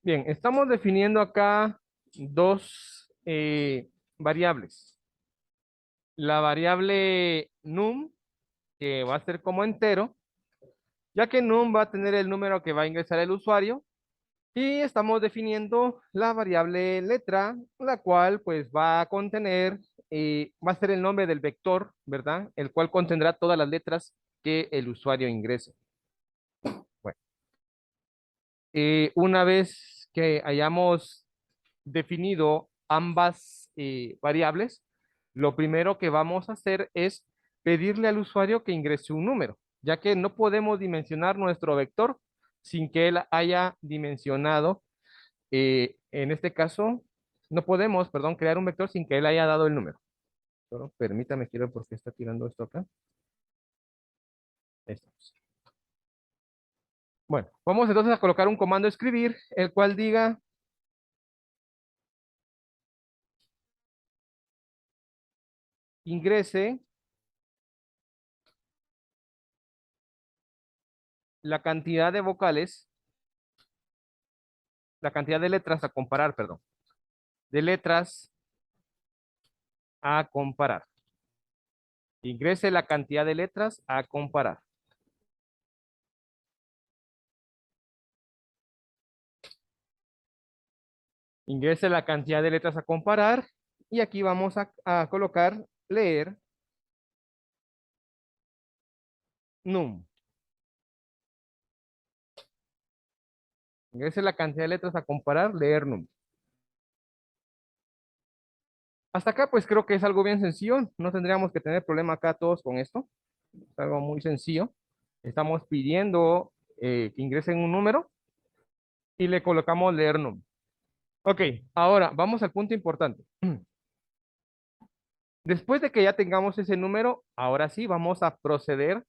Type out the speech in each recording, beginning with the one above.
Bien, estamos definiendo acá dos variables. La variable num, que va a ser como entero, ya que num va a tener el número que va a ingresar el usuario. Y estamos definiendo la variable letra, la cual pues va a contener, va a ser el nombre del vector, ¿verdad? El cual contendrá todas las letras que el usuario ingrese. Bueno, una vez que hayamos definido ambas variables, lo primero que vamos a hacer es pedirle al usuario que ingrese un número, ya que no podemos dimensionar nuestro vector sin que él haya dimensionado. En este caso, no podemos, perdón, crear un vector sin que él haya dado el número. Solo permítame, quiero ver por qué está tirando esto acá. Ahí estamos. Bueno, vamos entonces a colocar un comando escribir, el cual diga ingrese la cantidad de vocales, la cantidad de letras a comparar, perdón, de letras a comparar. Ingrese la cantidad de letras a comparar. Ingrese la cantidad de letras a comparar y aquí vamos a colocar leer num. Ingrese la cantidad de letras a comparar, leer num. Hasta acá pues creo que es algo bien sencillo. No tendríamos que tener problema acá todos con esto. Es algo muy sencillo. Estamos pidiendo que ingresen un número y le colocamos leer num. Ok, ahora vamos al punto importante. Después de que ya tengamos ese número, ahora sí vamos a proceder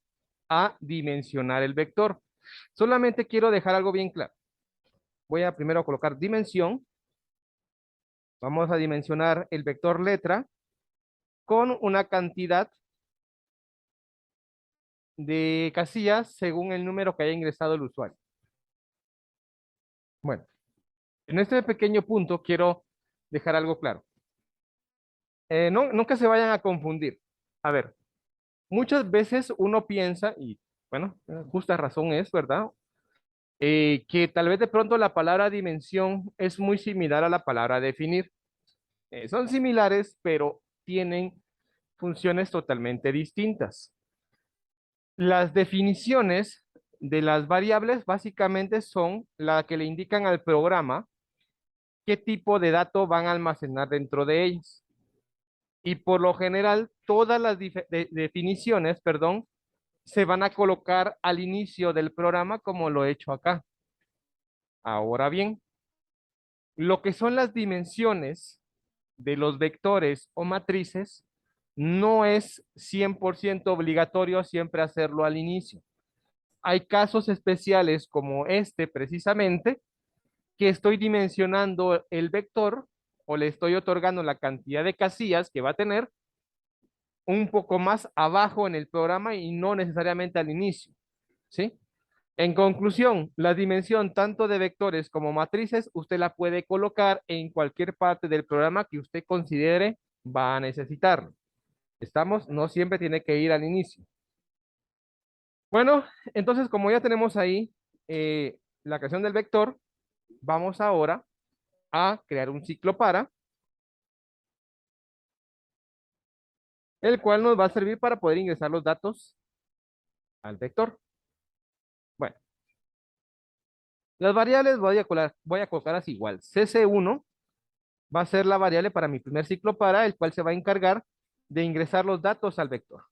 a dimensionar el vector. Solamente quiero dejar algo bien claro. Voy a primero colocar dimensión. Vamos a dimensionar el vector letra con una cantidad de casillas según el número que haya ingresado el usuario. Bueno, en este pequeño punto quiero dejar algo claro. No que se vayan a confundir. A ver, muchas veces uno piensa, y bueno, justa razón es, ¿verdad? Que tal vez de pronto la palabra dimensión es muy similar a la palabra definir. Son similares, pero tienen funciones totalmente distintas. Las definiciones de las variables básicamente son las que le indican al programa qué tipo de datos van a almacenar dentro de ellas. Y por lo general, todas las definiciones, perdón, se van a colocar al inicio del programa como lo he hecho acá. Ahora bien, lo que son las dimensiones de los vectores o matrices no es 100% obligatorio siempre hacerlo al inicio. Hay casos especiales como este precisamente, que estoy dimensionando el vector o le estoy otorgando la cantidad de casillas que va a tener un poco más abajo en el programa y no necesariamente al inicio, ¿sí? En conclusión, la dimensión tanto de vectores como matrices, usted la puede colocar en cualquier parte del programa que usted considere va a necesitarlo. Estamos, no siempre tiene que ir al inicio. Bueno, entonces como ya tenemos ahí la creación del vector, vamos ahora a crear un ciclo para, el cual nos va a servir para poder ingresar los datos al vector. Bueno, las variables voy a colocar así igual. CC1 va a ser la variable para mi primer ciclo para, el cual se va a encargar de ingresar los datos al vector.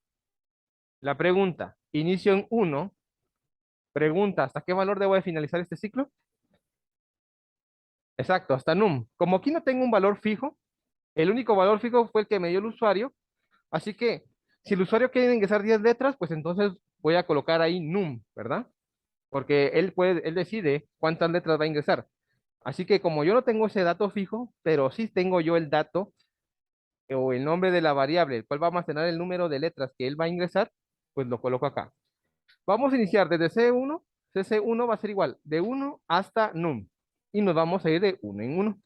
La pregunta, inicio en 1, pregunta, ¿hasta qué valor debo de finalizar este ciclo? Exacto, hasta num. Como aquí no tengo un valor fijo, el único valor fijo fue el que me dio el usuario, así que si el usuario quiere ingresar 10 letras, pues entonces voy a colocar ahí num, ¿verdad? Porque él decide cuántas letras va a ingresar. Así que como yo no tengo ese dato fijo, pero sí tengo yo el dato o el nombre de la variable, el cual va a almacenar el número de letras que él va a ingresar, pues lo coloco acá. Vamos a iniciar desde C1. CC1 va a ser igual, de 1 hasta num. y nos vamos a ir de uno en uno.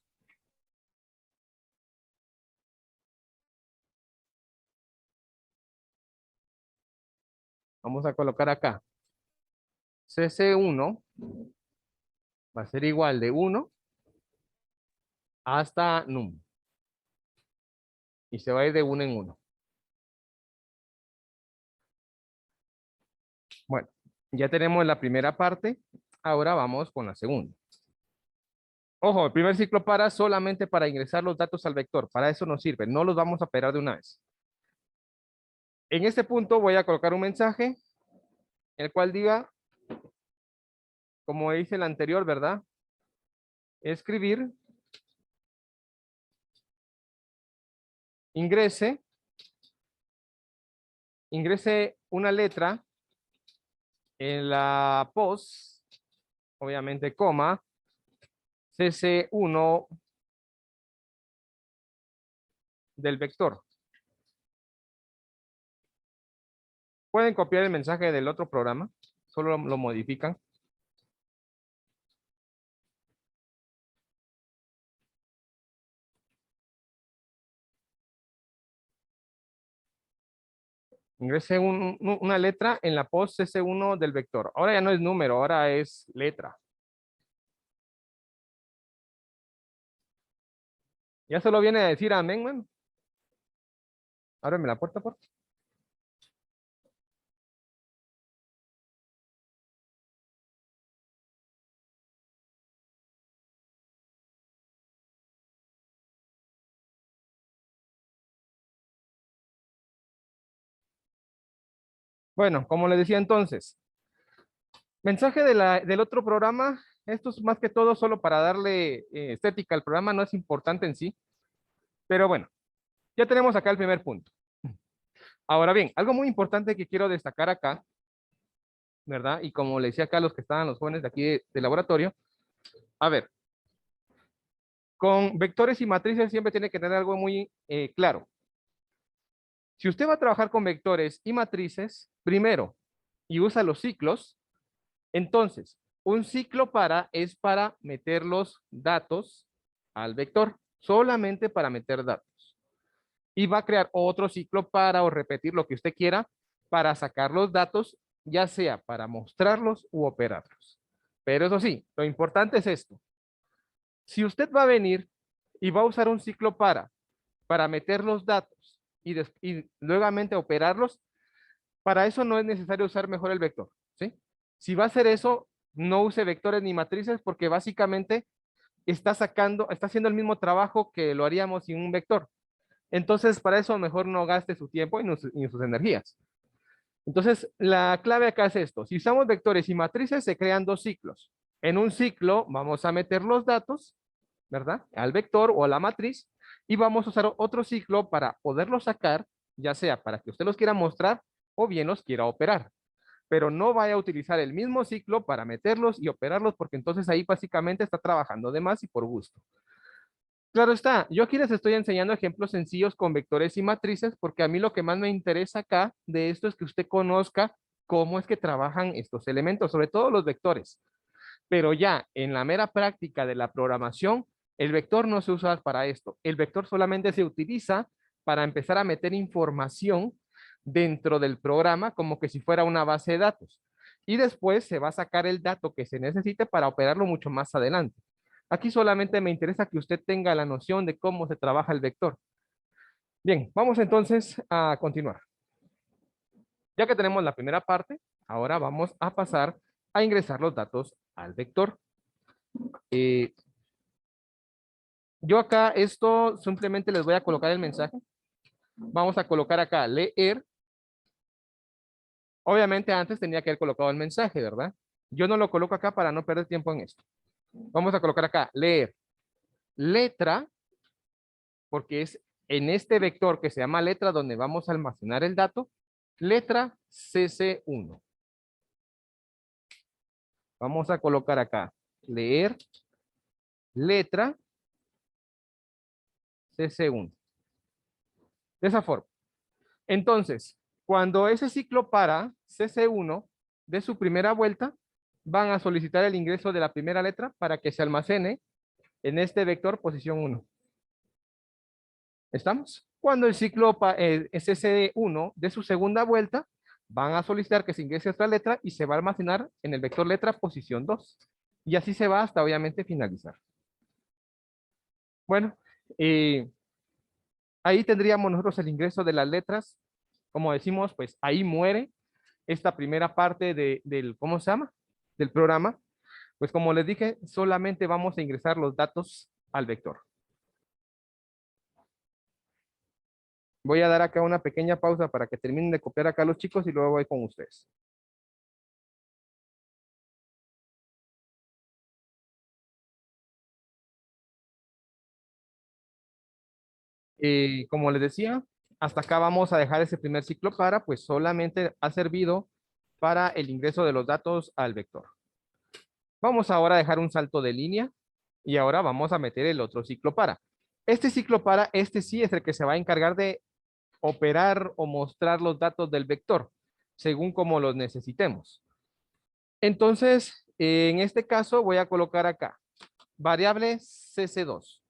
Vamos a colocar acá. CC1 va a ser igual de 1 hasta num. Y se va a ir de uno en uno. Bueno, ya tenemos la primera parte. Ahora vamos con la segunda. Ojo, el primer ciclo para solamente para ingresar los datos al vector. Para eso nos sirve. No los vamos a operar de una vez. En este punto voy a colocar un mensaje, el cual diga, como hice el anterior, ¿verdad? Escribir, ingrese una letra en la post, obviamente coma, cc1 del vector. Pueden copiar el mensaje del otro programa, solo lo modifican. Ingrese una letra en la post cc1 del vector. Ahora ya no es número, ahora es letra. Ya solo viene a decir amén, man. Ábreme la puerta, por favor. Bueno, como les decía entonces, mensaje del otro programa. Esto es más que todo solo para darle estética al programa, no es importante en sí. Pero bueno, ya tenemos acá el primer punto. Ahora bien, algo muy importante que quiero destacar acá, ¿verdad? Y como le decía acá a los que estaban los jóvenes de aquí del laboratorio, a ver, con vectores y matrices siempre tiene que tener algo muy claro. Si usted va a trabajar con vectores y matrices, primero, y usa los ciclos, entonces, un ciclo para es para meter los datos al vector, solamente para meter datos. Y va a crear otro ciclo para o repetir lo que usted quiera para sacar los datos, ya sea para mostrarlos u operarlos. Pero eso sí, lo importante es esto. Si usted va a venir y va a usar un ciclo para meter los datos y nuevamente operarlos, para eso no es necesario usar mejor el vector, ¿sí? Si va a hacer eso, no use vectores ni matrices porque básicamente está haciendo el mismo trabajo que lo haríamos sin un vector. Entonces, para eso mejor no gaste su tiempo y sus energías. Entonces, la clave acá es esto. Si usamos vectores y matrices, se crean dos ciclos. En un ciclo vamos a meter los datos, ¿verdad? Al vector o a la matriz y vamos a usar otro ciclo para poderlos sacar, ya sea para que usted los quiera mostrar o bien los quiera operar. Pero no vaya a utilizar el mismo ciclo para meterlos y operarlos porque entonces ahí básicamente está trabajando de más y por gusto. Claro está, yo aquí les estoy enseñando ejemplos sencillos con vectores y matrices porque a mí lo que más me interesa acá de esto es que usted conozca cómo es que trabajan estos elementos, sobre todo los vectores. Pero ya en la mera práctica de la programación, el vector no se usa para esto. El vector solamente se utiliza para empezar a meter información dentro del programa como que si fuera una base de datos. Y después se va a sacar el dato que se necesite para operarlo mucho más adelante. Aquí solamente me interesa que usted tenga la noción de cómo se trabaja el vector. Bien, vamos entonces a continuar. Ya que tenemos la primera parte, ahora vamos a pasar a ingresar los datos al vector. Eh, yo acá esto simplemente les voy a colocar el mensaje. Vamos a colocar acá leer. Obviamente antes tenía que haber colocado el mensaje, ¿verdad? Yo no lo coloco acá para no perder tiempo en esto. Vamos a colocar acá leer. Letra, porque es en este vector que se llama letra donde vamos a almacenar el dato. Letra CC1. Vamos a colocar acá leer letra CC1. De esa forma. Entonces, cuando ese ciclo para CC1 de su primera vuelta, van a solicitar el ingreso de la primera letra para que se almacene en este vector posición 1. ¿Estamos? Cuando el ciclo SC1 de su segunda vuelta, van a solicitar que se ingrese otra letra y se va a almacenar en el vector letra posición 2. Y así se va hasta obviamente finalizar. Bueno, ahí tendríamos nosotros el ingreso de las letras. Como decimos, pues ahí muere esta primera parte del, ¿cómo se llama? Del programa. Pues como les dije, solamente vamos a ingresar los datos al vector. Voy a dar acá una pequeña pausa para que terminen de copiar acá los chicos y luego voy con ustedes. Como les decía, hasta acá vamos a dejar ese primer ciclo para, pues solamente ha servido para el ingreso de los datos al vector. Vamos ahora a dejar un salto de línea y ahora vamos a meter el otro ciclo para. Este ciclo para, este sí es el que se va a encargar de operar o mostrar los datos del vector, según como los necesitemos. Entonces, en este caso voy a colocar acá, variable cc2.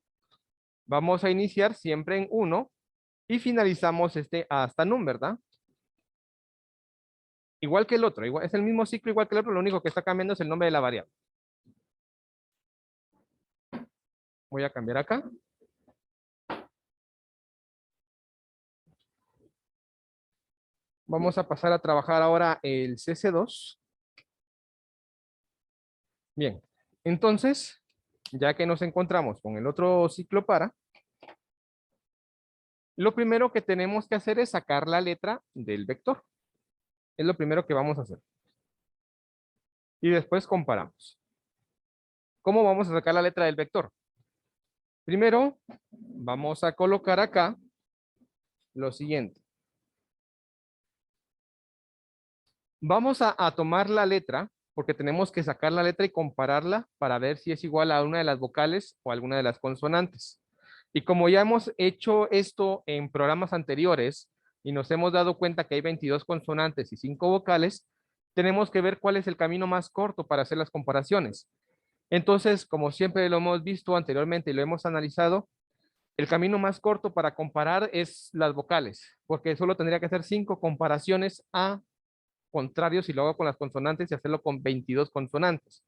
Vamos a iniciar siempre en 1 y finalizamos este hasta num, ¿verdad? Igual que el otro, igual, es el mismo ciclo igual que el otro, lo único que está cambiando es el nombre de la variable. Voy a cambiar acá. Vamos a pasar a trabajar ahora el cc2. Bien, entonces, ya que nos encontramos con el otro ciclo para, lo primero que tenemos que hacer es sacar la letra del vector. Es lo primero que vamos a hacer. Y después comparamos. ¿Cómo vamos a sacar la letra del vector? Primero, vamos a colocar acá lo siguiente. Vamos a tomar la letra, porque tenemos que sacar la letra y compararla para ver si es igual a una de las vocales o alguna de las consonantes. Y como ya hemos hecho esto en programas anteriores y nos hemos dado cuenta que hay 22 consonantes y 5 vocales, tenemos que ver cuál es el camino más corto para hacer las comparaciones. Entonces, como siempre lo hemos visto anteriormente y lo hemos analizado, el camino más corto para comparar es las vocales, porque solo tendría que hacer 5 comparaciones a contrarios si lo hago con las consonantes y hacerlo con 22 consonantes.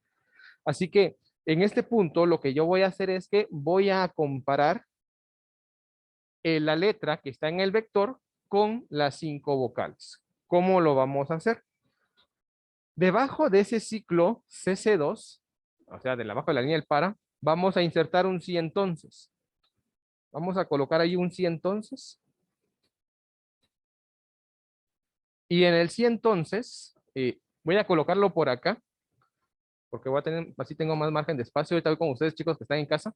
Así que en este punto lo que yo voy a hacer es que voy a comparar la letra que está en el vector con las 5 vocales. ¿Cómo lo vamos a hacer? Debajo de ese ciclo CC2, o sea, de abajo de la línea del para, vamos a insertar un sí entonces. Vamos a colocar ahí un sí entonces. Y en el sí entonces, voy a colocarlo por acá, porque voy a tener, así tengo más margen de espacio. Ahorita voy con ustedes, chicos, que están en casa.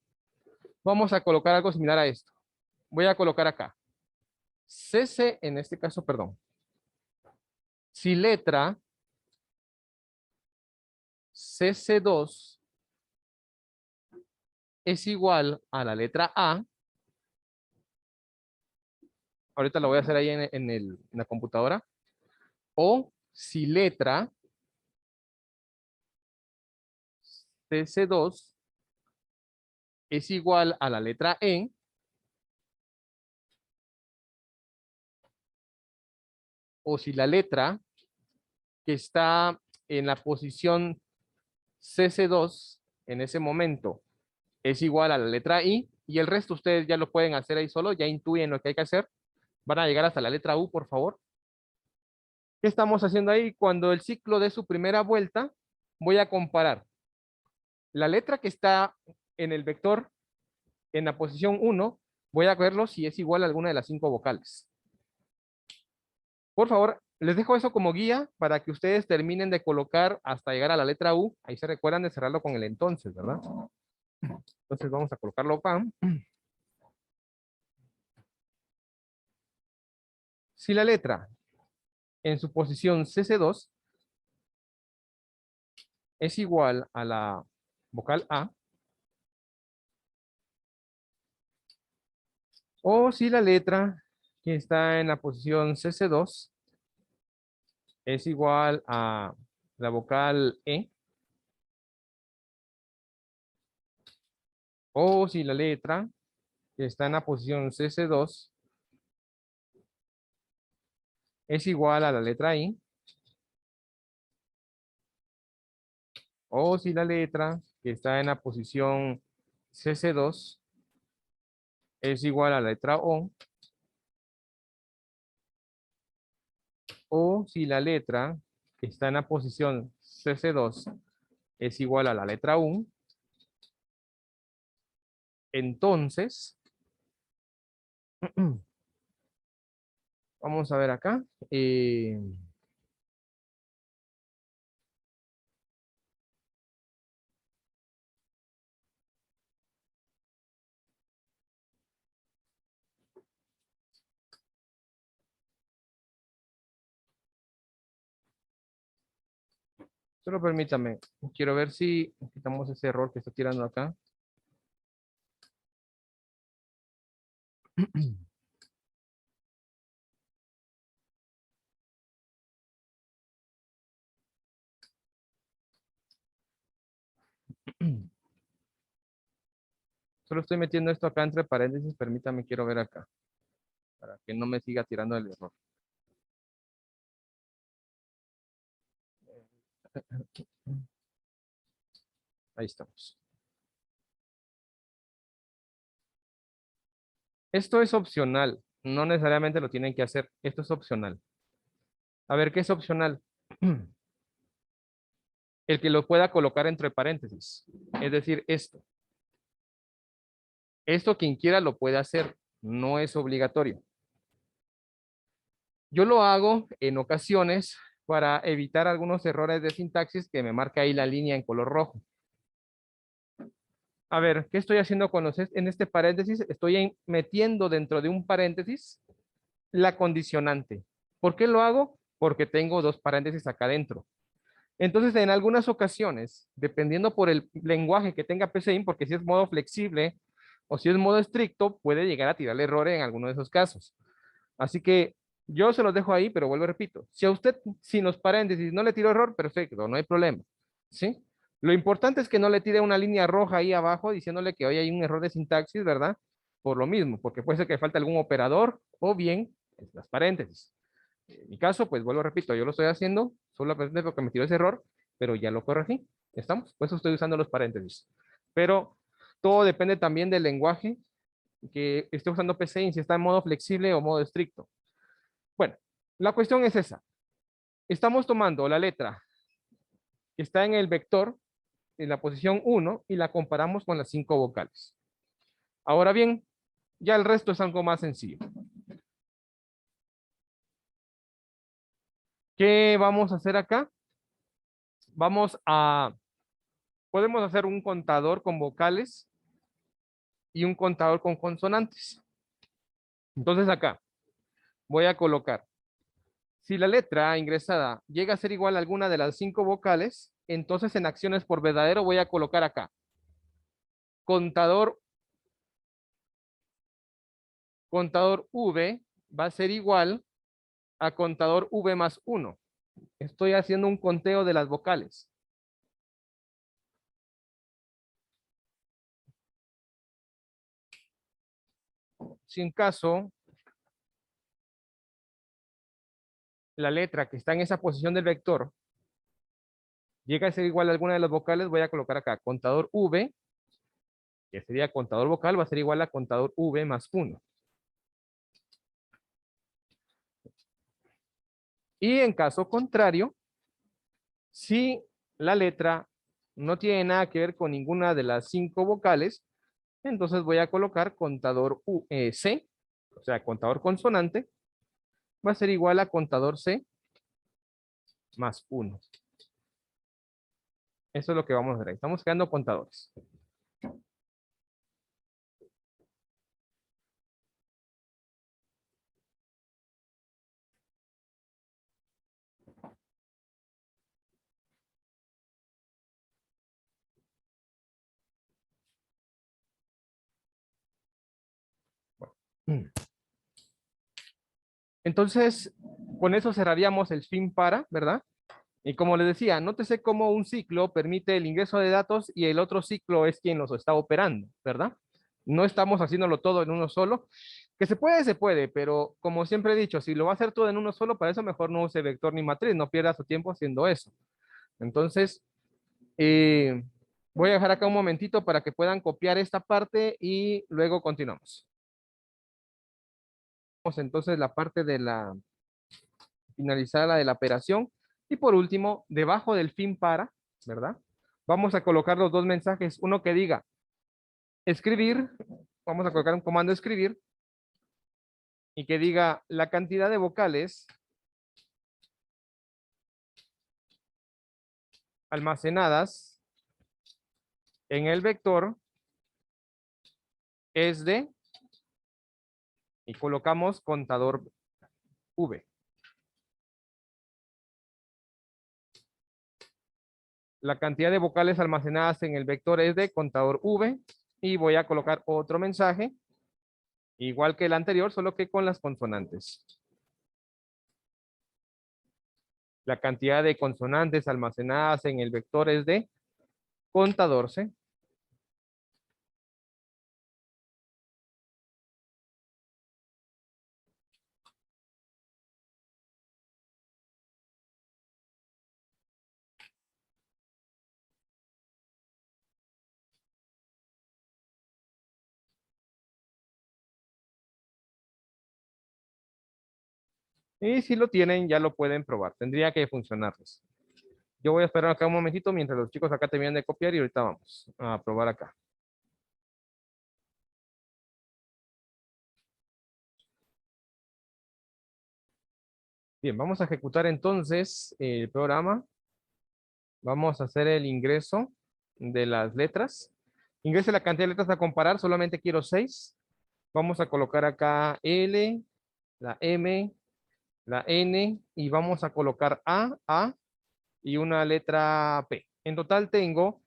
Vamos a colocar algo similar a esto. Voy a colocar acá. CC, en este caso, perdón. Si letra CC2 es igual a la letra A, ahorita lo voy a hacer ahí en la computadora, o si letra CC2 es igual a la letra E, o si la letra que está en la posición CC2 en ese momento es igual a la letra I, y el resto ustedes ya lo pueden hacer ahí solo, ya intuyen lo que hay que hacer. Van a llegar hasta la letra U, por favor. ¿Qué estamos haciendo ahí? Cuando el ciclo de su primera vuelta, voy a comparar la letra que está en el vector en la posición 1, voy a verlo si es igual a alguna de las 5 vocales. Por favor, les dejo eso como guía para que ustedes terminen de colocar hasta llegar a la letra U. Ahí se recuerdan de cerrarlo con el entonces, ¿verdad? Entonces vamos a colocarlo acá. Si la letra en su posición CC2 es igual a la vocal A, o si la letra que está en la posición CC2 es igual a la vocal E, O si la letra que está en la posición CC2 es igual a la letra I. O si la letra que está en la posición CC2 es igual a la letra O. O si la letra que está en la posición CC2 es igual a la letra U. Entonces, vamos a ver acá. Solo permítame. Quiero ver si quitamos ese error que está tirando acá. Solo estoy metiendo esto acá entre paréntesis. Permítame, quiero ver acá. Para que no me siga tirando el error. Ahí estamos. Esto es opcional. No necesariamente lo tienen que hacer. Esto es opcional. A ver, ¿qué es opcional? El que lo pueda colocar entre paréntesis. Es decir, esto. Esto quien quiera lo puede hacer. No es obligatorio. Yo lo hago en ocasiones para evitar algunos errores de sintaxis que me marca ahí la línea en color rojo. A ver, ¿qué estoy haciendo con en este paréntesis? Estoy metiendo dentro de un paréntesis la condicionante. ¿Por qué lo hago? Porque tengo dos paréntesis acá adentro. Entonces, en algunas ocasiones, dependiendo por el lenguaje que tenga PCIN, porque si es modo flexible o si es modo estricto, puede llegar a tirar errores en alguno de esos casos. Así que yo se los dejo ahí, pero vuelvo y repito. Si a usted, sin los paréntesis, no le tiro error, perfecto, no hay problema. ¿Sí? Lo importante es que no le tire una línea roja ahí abajo diciéndole que hoy hay un error de sintaxis, ¿verdad? Por lo mismo, porque puede ser que falte algún operador o bien las paréntesis. En mi caso, pues vuelvo, repito, yo lo estoy haciendo solamente porque me tiró ese error, pero ya lo corregí. ¿Estamos? Por eso estoy usando los paréntesis. Pero todo depende también del lenguaje que esté usando PCInt, si está en modo flexible o modo estricto. Bueno, la cuestión es esa. Estamos tomando la letra que está en el vector, en la posición 1, y la comparamos con las 5 vocales. Ahora bien, ya el resto es algo más sencillo. ¿Qué vamos a hacer acá? Podemos hacer un contador con vocales y un contador con consonantes. Entonces acá voy a colocar, si la letra ingresada llega a ser igual a alguna de las 5 vocales, entonces en acciones por verdadero voy a colocar acá, contador, contador V va a ser igual a contador V más 1. Estoy haciendo un conteo de las vocales. Si en caso la letra que está en esa posición del vector llega a ser igual a alguna de las vocales, voy a colocar acá contador V, que sería contador vocal, va a ser igual a contador V más 1. Y en caso contrario, si la letra no tiene nada que ver con ninguna de las 5 vocales, entonces voy a colocar contador C, o sea, contador consonante, va a ser igual a contador C más 1. Eso es lo que vamos a hacer ahí. Estamos creando contadores. Entonces, con eso cerraríamos el fin para, ¿verdad? Y como les decía, nótese cómo un ciclo permite el ingreso de datos y el otro ciclo es quien los está operando, ¿verdad? No estamos haciéndolo todo en uno solo. Que se puede, pero como siempre he dicho, si lo va a hacer todo en uno solo, para eso mejor no use vector ni matriz, no pierda su tiempo haciendo eso. Entonces, eh, voy a dejar acá un momentito para que puedan copiar esta parte y luego continuamos. Vamos entonces la parte de la finalizada, la de la operación. Y por último, debajo del fin para, ¿verdad? Vamos a colocar los dos mensajes, uno que diga escribir, vamos a colocar un comando escribir y que diga la cantidad de vocales almacenadas en el vector es de, y colocamos contador V. La cantidad de vocales almacenadas en el vector es de contador V y voy a colocar otro mensaje, igual que el anterior, solo que con las consonantes. La cantidad de consonantes almacenadas en el vector es de contador C. Y si lo tienen, ya lo pueden probar. Tendría que funcionarles. Yo voy a esperar acá un momentito mientras los chicos acá terminan de copiar y ahorita vamos a probar acá. Bien, vamos a ejecutar entonces el programa. Vamos a hacer el ingreso de las letras. Ingrese la cantidad de letras a comparar, solamente quiero 6. Vamos a colocar acá L, la M, la N y vamos a colocar A y una letra P. En total tengo,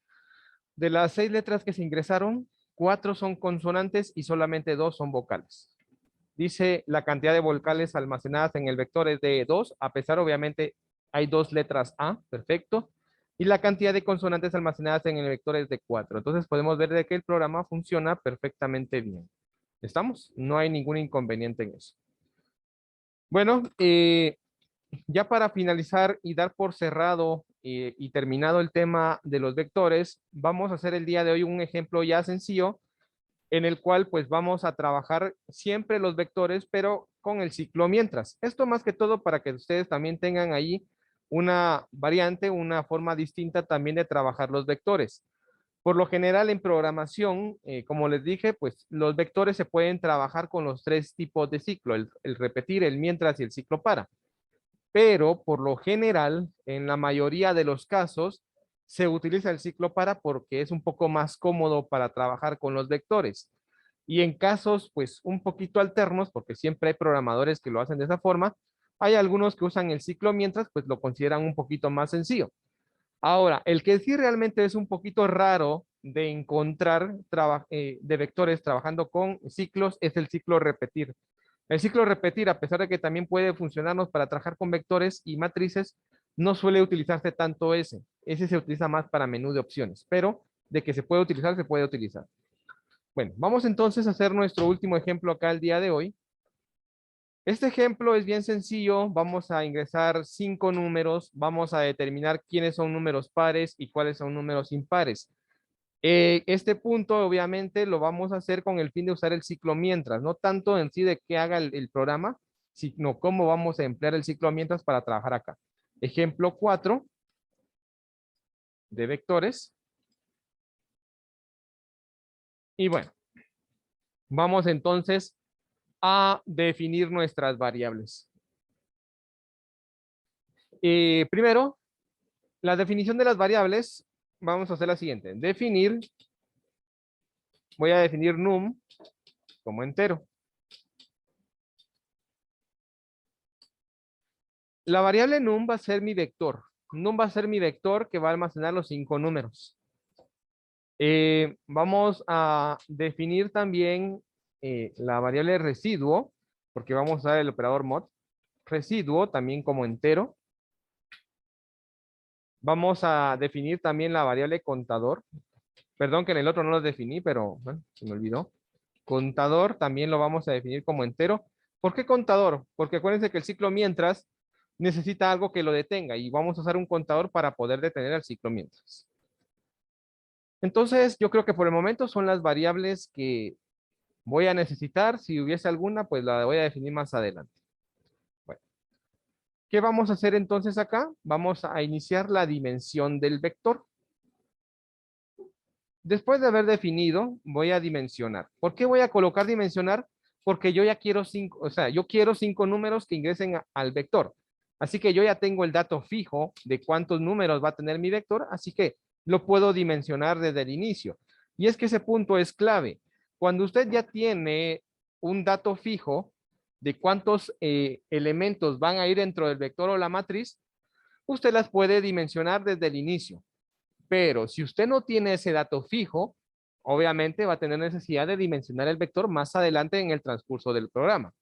de las 6 letras que se ingresaron, 4 son consonantes y solamente 2 son vocales. Dice la cantidad de vocales almacenadas en el vector es de 2, a pesar obviamente hay 2 letras A, perfecto. Y la cantidad de consonantes almacenadas en el vector es de 4. Entonces podemos ver de que el programa funciona perfectamente bien. ¿Estamos? No hay ningún inconveniente en eso. Bueno, ya para finalizar y dar por cerrado y terminado el tema de los vectores, vamos a hacer el día de hoy un ejemplo ya sencillo en el cual pues vamos a trabajar siempre los vectores, pero con el ciclo mientras. Esto más que todo para que ustedes también tengan ahí una variante, una forma distinta también de trabajar los vectores. Por lo general en programación, como les dije, pues los vectores se pueden trabajar con los 3 tipos de ciclo, el repetir, el mientras y el ciclo para. Pero por lo general, en la mayoría de los casos, se utiliza el ciclo para porque es un poco más cómodo para trabajar con los vectores. Y en casos, pues, un poquito alternos, porque siempre hay programadores que lo hacen de esa forma, hay algunos que usan el ciclo mientras, pues, lo consideran un poquito más sencillo. Ahora, el que sí realmente es un poquito raro de encontrar de vectores trabajando con ciclos es el ciclo repetir. El ciclo repetir, a pesar de que también puede funcionarnos para trabajar con vectores y matrices, no suele utilizarse tanto ese. Ese se utiliza más para menú de opciones, pero de que se puede utilizar, se puede utilizar. Bueno, vamos entonces a hacer nuestro último ejemplo acá el día de hoy. Este ejemplo es bien sencillo. Vamos a ingresar 5 números. Vamos a determinar quiénes son números pares y cuáles son números impares. Este punto obviamente lo vamos a hacer con el fin de usar el ciclo mientras, no tanto en sí de que haga el programa, sino cómo vamos a emplear el ciclo mientras para trabajar acá. Ejemplo 4 de vectores. Y bueno, vamos entonces a definir nuestras variables. Primero, la definición de las variables, vamos a hacer la siguiente. Voy a definir num como entero. La variable num va a ser mi vector. Num va a ser mi vector que va a almacenar los 5 números. Vamos a definir también la variable residuo, porque vamos a usar el operador mod. Residuo también como entero. Vamos a definir también la variable contador. Perdón que en el otro no lo definí, pero bueno, se me olvidó. Contador también lo vamos a definir como entero. ¿Por qué contador? Porque acuérdense que el ciclo mientras necesita algo que lo detenga y vamos a usar un contador para poder detener el ciclo mientras. Entonces, yo creo que por el momento son las variables que voy a necesitar. Si hubiese alguna, pues la voy a definir más adelante. Bueno, ¿qué vamos a hacer entonces acá? Vamos a iniciar la dimensión del vector. Después de haber definido, voy a dimensionar. ¿Por qué voy a colocar dimensionar? Porque yo ya quiero 5, o sea, yo quiero 5 números que ingresen al vector. Así que yo ya tengo el dato fijo de cuántos números va a tener mi vector, así que lo puedo dimensionar desde el inicio. Y es que ese punto es clave. Cuando usted ya tiene un dato fijo de cuántos elementos van a ir dentro del vector o la matriz, usted las puede dimensionar desde el inicio. Pero si usted no tiene ese dato fijo, obviamente va a tener necesidad de dimensionar el vector más adelante en el transcurso del programa.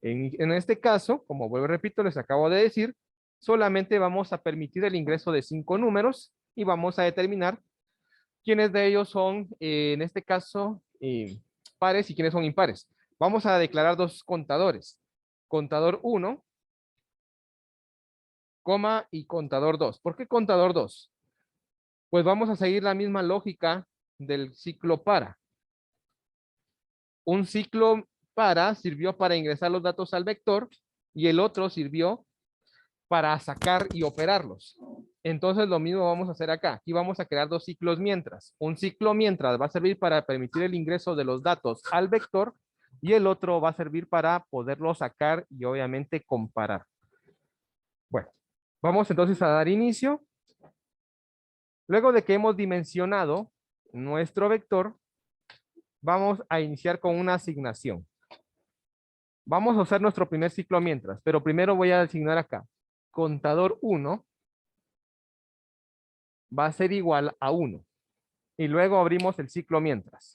En este caso, como vuelvo y repito, les acabo de decir, solamente vamos a permitir el ingreso de 5 números y vamos a determinar quiénes de ellos son, en este caso, pares y quiénes son impares. Vamos a declarar dos contadores. Contador 1, coma y contador 2. ¿Por qué contador 2? Pues vamos a seguir la misma lógica del ciclo para. Un ciclo para sirvió para ingresar los datos al vector y el otro sirvió para sacar y operarlos. Entonces lo mismo vamos a hacer acá. Aquí vamos a crear dos ciclos mientras. Un ciclo mientras va a servir para permitir el ingreso de los datos al vector y el otro va a servir para poderlo sacar y obviamente comparar. Bueno, vamos entonces a dar inicio. Luego de que hemos dimensionado nuestro vector, vamos a iniciar con una asignación. Vamos a usar nuestro primer ciclo mientras, pero primero voy a asignar acá. Contador 1 va a ser igual a 1. Y luego abrimos el ciclo mientras.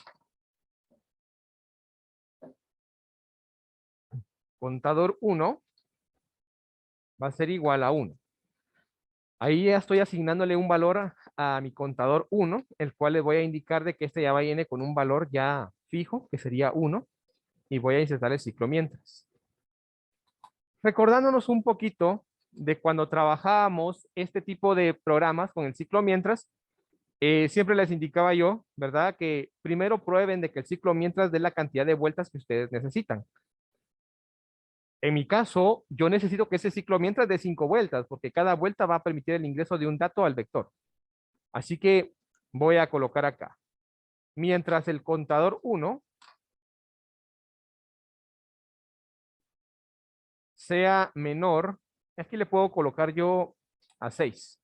Contador 1 va a ser igual a 1. Ahí ya estoy asignándole un valor a mi contador 1, el cual le voy a indicar de que este ya viene con un valor ya fijo, que sería 1, y voy a insertar el ciclo mientras. Recordándonos un poquito de cuando trabajábamos este tipo de programas con el ciclo mientras, siempre les indicaba yo, ¿verdad? Que primero prueben de que el ciclo mientras dé la cantidad de vueltas que ustedes necesitan. En mi caso, yo necesito que ese ciclo mientras dé 5 vueltas, porque cada vuelta va a permitir el ingreso de un dato al vector. Así que voy a colocar acá. Mientras el contador 1 sea menor, aquí le puedo colocar yo a 6.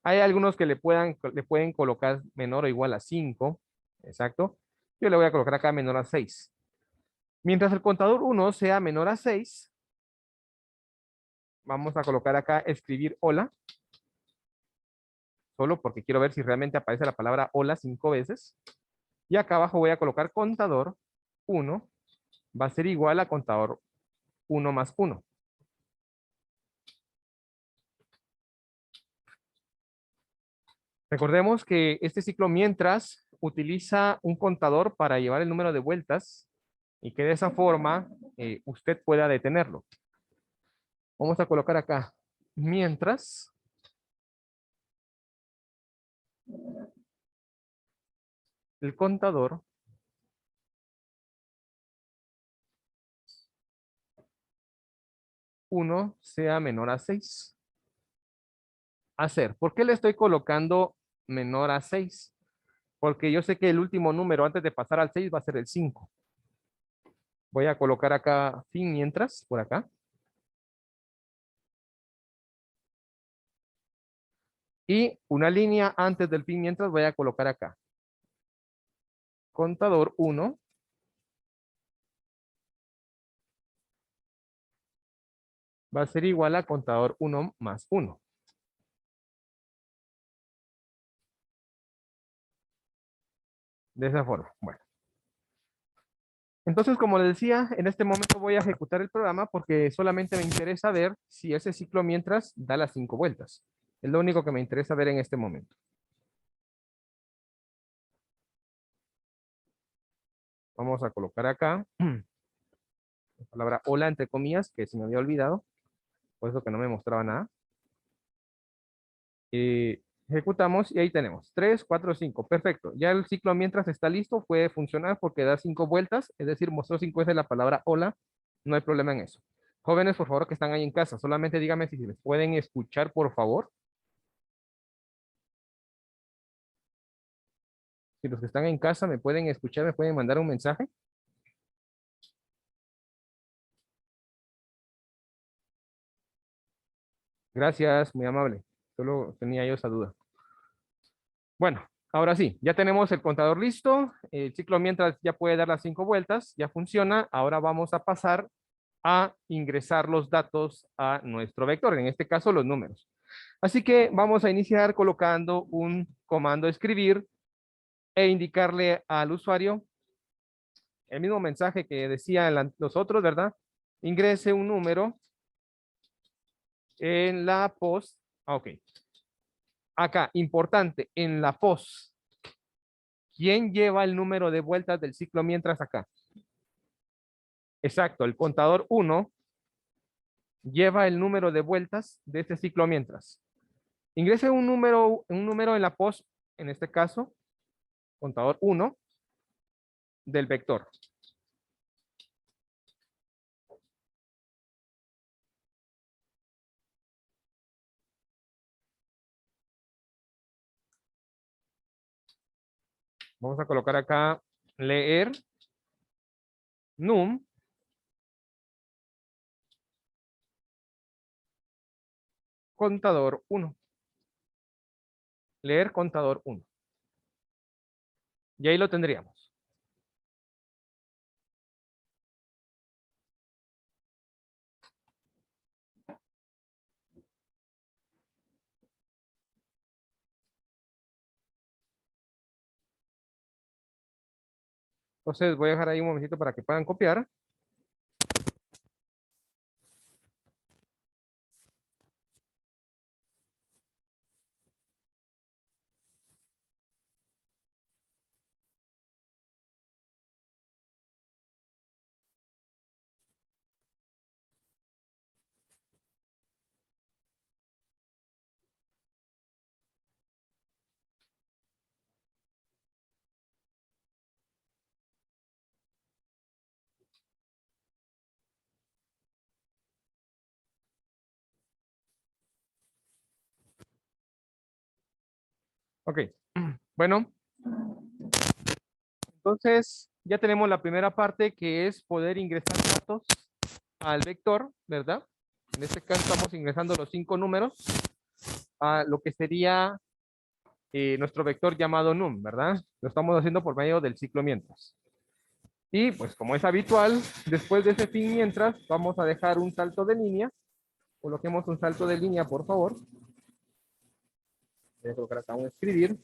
Hay algunos que le pueden colocar menor o igual a 5. Exacto. Yo le voy a colocar acá menor a 6. Mientras el contador 1 sea menor a 6, vamos a colocar acá escribir hola. Solo porque quiero ver si realmente aparece la palabra hola 5 veces. Y acá abajo voy a colocar contador 1 va a ser igual a contador 1 más 1. Recordemos que este ciclo mientras utiliza un contador para llevar el número de vueltas y que de esa forma usted pueda detenerlo. Vamos a colocar acá mientras el contador uno sea menor a 6. Hacer. ¿Por qué le estoy colocando menor a 6? Porque yo sé que el último número antes de pasar al 6 va a ser el 5. Voy a colocar acá fin mientras, por acá. Y una línea antes del fin mientras voy a colocar acá. Contador 1 va a ser igual a contador 1 más 1. De esa forma. Bueno. Entonces, como les decía, en este momento voy a ejecutar el programa porque solamente me interesa ver si ese ciclo mientras da las 5 vueltas. Es lo único que me interesa ver en este momento. Vamos a colocar acá la palabra hola entre comillas, que se me había olvidado, por eso que no me mostraba nada. Ejecutamos y ahí tenemos 3, 4, 5. Perfecto. Ya el ciclo mientras está listo puede funcionar porque da 5 vueltas, es decir, mostró 5 veces la palabra hola. No hay problema en eso. Jóvenes, por favor, que están ahí en casa, solamente díganme si les pueden escuchar, por favor. Si los que están en casa me pueden escuchar, me pueden mandar un mensaje. Gracias, muy amable. Solo tenía yo esa duda. Bueno, ahora sí, ya tenemos el contador listo. El ciclo mientras ya puede dar las 5 vueltas, ya funciona. Ahora vamos a pasar a ingresar los datos a nuestro vector, en este caso los números. Así que vamos a iniciar colocando un comando escribir e indicarle al usuario el mismo mensaje que decía en los otros, ¿verdad? Ingrese un número en la post. Ok. Acá, importante, en la post. ¿Quién lleva el número de vueltas del ciclo mientras acá? Exacto, el contador 1 lleva el número de vueltas de este ciclo mientras. Ingrese un número en la post, en este caso, contador 1 del vector. Vamos a colocar acá leer num contador 1. Leer contador 1. Y ahí lo tendríamos. Entonces voy a dejar ahí un momentito para que puedan copiar. Ok. Bueno, entonces ya tenemos la primera parte que es poder ingresar datos al vector, ¿verdad? En este caso estamos ingresando los 5 números a lo que sería nuestro vector llamado num, ¿verdad? Lo estamos haciendo por medio del ciclo mientras. Y pues como es habitual, después de ese fin mientras, vamos a dejar un salto de línea. Coloquemos un salto de línea, por favor. Voy a colocar acá un escribir.